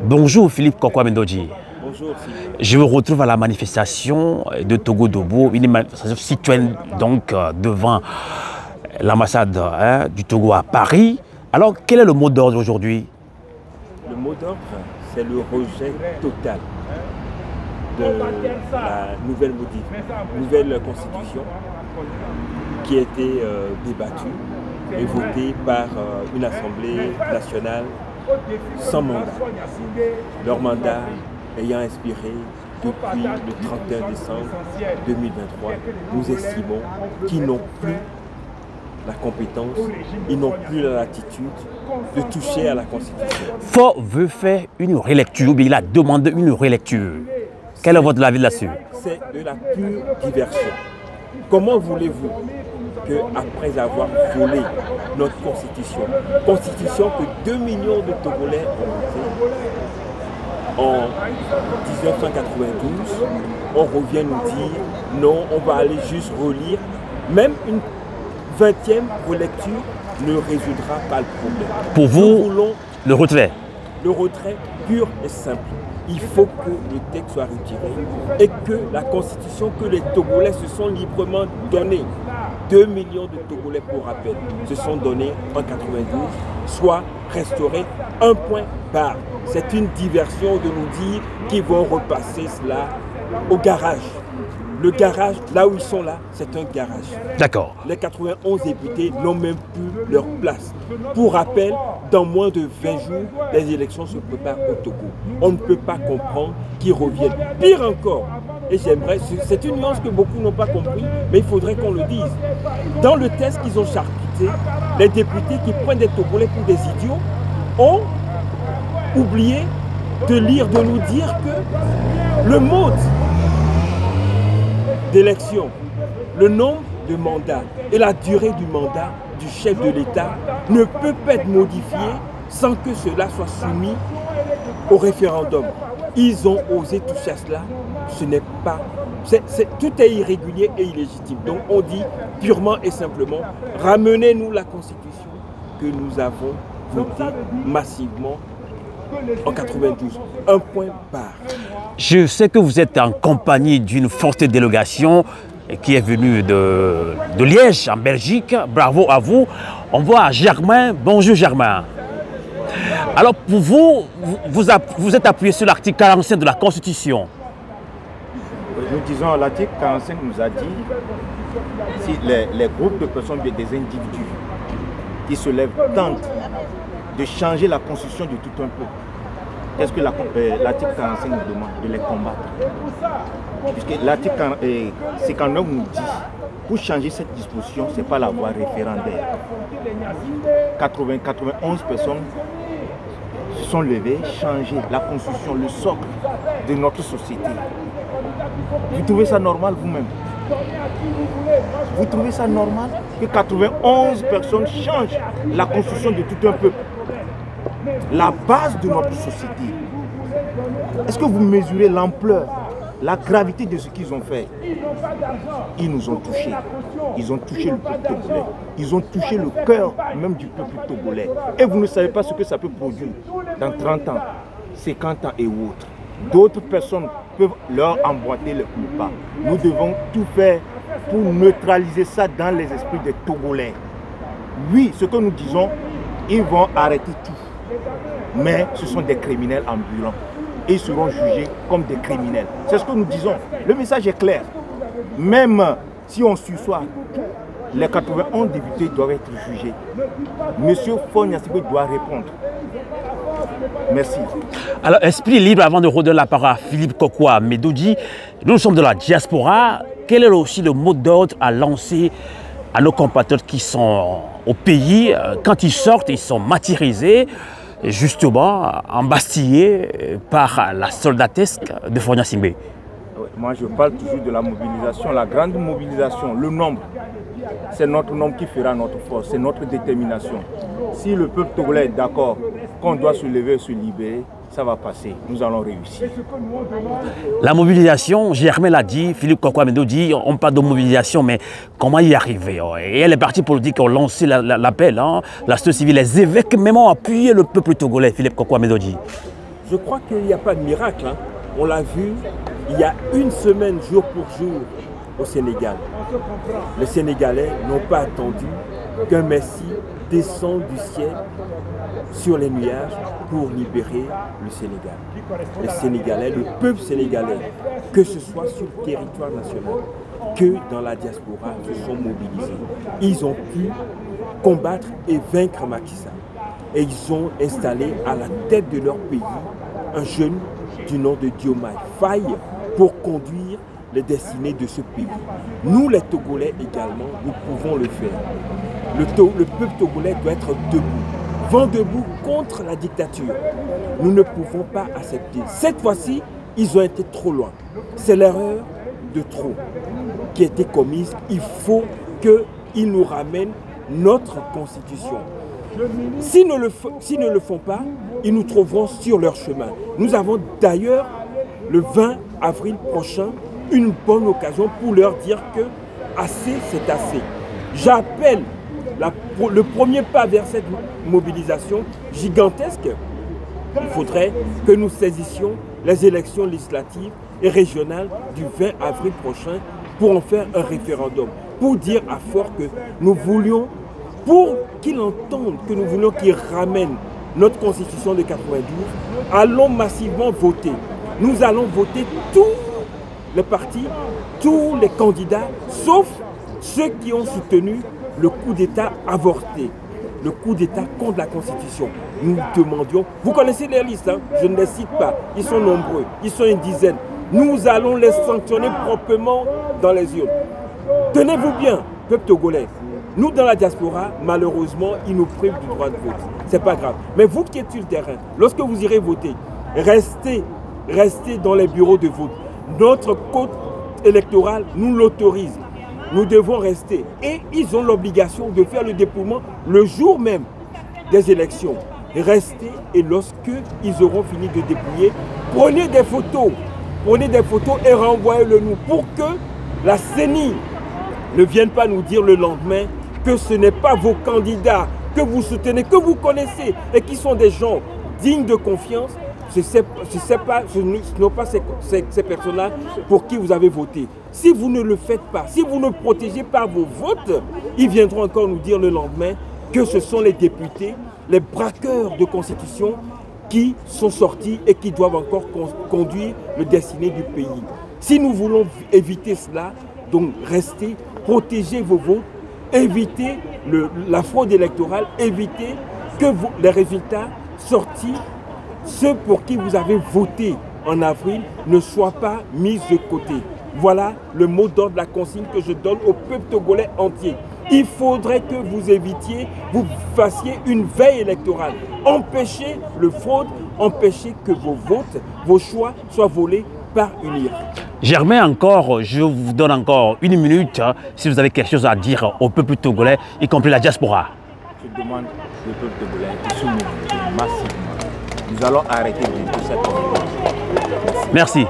Bonjour Philippe Kokwa Mendoji. Bonjour Philippe. Je vous retrouve à la manifestation de Togo Dobo, une manifestation citoyenne donc devant l'ambassade du Togo à Paris. Alors quel est le mot d'ordre aujourd'hui? Le mot d'ordre, c'est le rejet total de la nouvelle constitution qui a été débattue et votée par une assemblée nationale sans mandat. Leur mandat ayant expiré depuis le 31 décembre 2023, nous estimons qu'ils n'ont plus la compétence, ils n'ont plus la latitude de toucher à la Constitution. Fort veut faire une relecture, ou bien il a demandé une relecture. Quel est votre avis là-dessus? C'est de la pure diversion. Comment voulez-vous qu'après avoir volé notre Constitution, Constitution que 2 millions de Togolais ont votée en 1992, on revient nous dire non, on va aller juste relire, même une 20e relecture ne résoudra pas le problème. Pour vous, le retrait? Le retrait pur et simple. Il faut que le texte soit retiré et que la constitution que les Togolais se sont librement donnée, 2 millions de Togolais pour rappel, se sont donnés en 92, soit restaurée, un point barre. C'est une diversion de nous dire qu'ils vont repasser cela au garage. Le garage, là où ils sont là, c'est un garage. D'accord. Les 91 députés n'ont même plus leur place. Pour rappel, dans moins de 20 jours, les élections se préparent au Togo. On ne peut pas comprendre qu'ils reviennent. Pire encore, et j'aimerais, c'est une nuance que beaucoup n'ont pas compris, mais il faudrait qu'on le dise. Dans le test qu'ils ont charcuté, les députés qui prennent des Togolais pour des idiots ont oublié de lire, de nous dire que le mode d'élection, le nombre de mandats et la durée du mandat du chef de l'État ne peut pas être modifié sans que cela soit soumis au référendum. Ils ont osé toucher à cela, ce n'est pas... tout est irrégulier et illégitime. Donc on dit purement et simplement, ramenez-nous la Constitution que nous avons votée massivement en 92. Un point barre. Je sais que vous êtes en compagnie d'une forte délégation qui est venue de Liège, en Belgique. Bravo à vous. On voit Germain. Bonjour Germain. Alors pour vous, vous êtes appuyé sur l'article 45 de la Constitution. Nous disons, l'article 45 nous a dit si les groupes de personnes, des individus qui se lèvent tentent de changer la constitution de tout un peuple, qu'est-ce que l'article 45 nous demande? De les combattre. Puisque l'article 59 nous dit, pour changer cette disposition, ce n'est pas la voie référendaire. 91 personnes se sont levées, changer la constitution, le socle de notre société. Vous trouvez ça normal vous-même? Vous trouvez ça normal que 91 personnes changent la constitution de tout un peuple? La base de notre société. Est-ce que vous mesurez l'ampleur, la gravité de ce qu'ils ont fait? Ils nous ont touchés. Ils ont touché le peuple togolais. Ils ont touché le cœur même du peuple togolais. Et vous ne savez pas ce que ça peut produire dans 30 ans, 50 ans et autres. D'autres personnes peuvent leur emboîter le pas. Nous devons tout faire pour neutraliser ça dans les esprits des Togolais. Oui, ce que nous disons, ils vont arrêter tout. Mais ce sont des criminels ambulants. Et ils seront jugés comme des criminels. C'est ce que nous disons. Le message est clair. Même si on sursoit, les 91 députés doivent être jugés. Monsieur Faure Gnassingbé doit répondre. Merci. Alors, esprit libre, avant de redonner la parole à Philippe Kokwa Mendoji, nous sommes de la diaspora. Quel est aussi le mot d'ordre à lancer à nos compatriotes qui sont au pays? Quand ils sortent, ils sont martyrisés, justement, embastillés par la soldatesque de Faure Gnassingbé. Moi, je parle toujours de la mobilisation, la grande mobilisation, le nombre. C'est notre nombre qui fera notre force, c'est notre détermination. Si le peuple togolais est d'accord qu'on doit se lever et se libérer, ça va passer. Nous allons réussir. La mobilisation, Germain l'a dit, Philippe Kokwa Mendoji, on parle de mobilisation, mais comment y arriver? Et les partis politiques ont lancé l'appel, la société civile, les évêques même ont appuyé le peuple togolais, Philippe Kokwa Mendoji. Je crois qu'il n'y a pas de miracle. Hein. On l'a vu il y a une semaine, jour pour jour, au Sénégal. Les Sénégalais n'ont pas attendu qu'un Messie descende du ciel sur les nuages pour libérer le Sénégal. Les Sénégalais, le peuple sénégalais, que ce soit sur le territoire national, que dans la diaspora, se sont mobilisés. Ils ont pu combattre et vaincre Macky Sall. Et ils ont installé à la tête de leur pays un jeune du nom de Diomaye Faye pour conduire les destinées de ce pays. Nous, les Togolais également, nous pouvons le faire. Le peuple togolais doit être debout, vent debout contre la dictature. Nous ne pouvons pas accepter. Cette fois-ci, ils ont été trop loin. C'est l'erreur de trop qui a été commise. Il faut qu'ils nous ramènent notre constitution. S'ils ne le font pas, ils nous trouveront sur leur chemin. Nous avons d'ailleurs, le 20 avril prochain, une bonne occasion pour leur dire que assez, c'est assez. J'appelle le premier pas vers cette mobilisation gigantesque. Il faudrait que nous saisissions les élections législatives et régionales du 20 avril prochain pour en faire un référendum, pour dire à fort que nous voulions, pour qu'ils entendent que nous voulons qu'ils ramènent notre constitution de 92, allons massivement voter. Nous allons voter tous les partis, tous les candidats, sauf ceux qui ont soutenu le coup d'État avorté, le coup d'État contre la Constitution. Nous demandions, vous connaissez les listes, hein? Je ne les cite pas, ils sont nombreux, ils sont une dizaine. Nous allons les sanctionner proprement dans les urnes. Tenez-vous bien, peuple togolais. Nous, dans la diaspora, malheureusement, ils nous privent du droit de vote. C'est pas grave. Mais vous qui êtes sur le terrain, lorsque vous irez voter, restez dans les bureaux de vote. Notre code électoral nous l'autorise. Nous devons rester. Et ils ont l'obligation de faire le dépouillement le jour même des élections. Restez et lorsqu'ils auront fini de dépouiller, prenez des photos et renvoyez-le nous pour que la CENI ne vienne pas nous dire le lendemain que ce n'est pas vos candidats que vous soutenez, que vous connaissez et qui sont des gens dignes de confiance. Ce ne sont pas ces personnes-là pour qui vous avez voté. Si vous ne le faites pas, si vous ne protégez pas vos votes, ils viendront encore nous dire le lendemain que ce sont les députés, les braqueurs de constitution qui sont sortis et qui doivent encore conduire le destiné du pays. Si nous voulons éviter cela, donc restez, protégez vos votes, évitez la fraude électorale, évitez que les résultats sortis, ceux pour qui vous avez voté en avril, ne soient pas mis de côté. Voilà le mot d'ordre, la consigne que je donne au peuple togolais entier. Il faudrait que vous fassiez une veille électorale. Empêchez le fraude, empêchez que vos votes, vos choix soient volés par une IR. Germain, encore, je vous donne encore une minute hein, si vous avez quelque chose à dire au peuple togolais, y compris la diaspora. Je demande au peuple togolais de se mobiliser massivement. Nous allons arrêter bientôt cette conférence. Merci.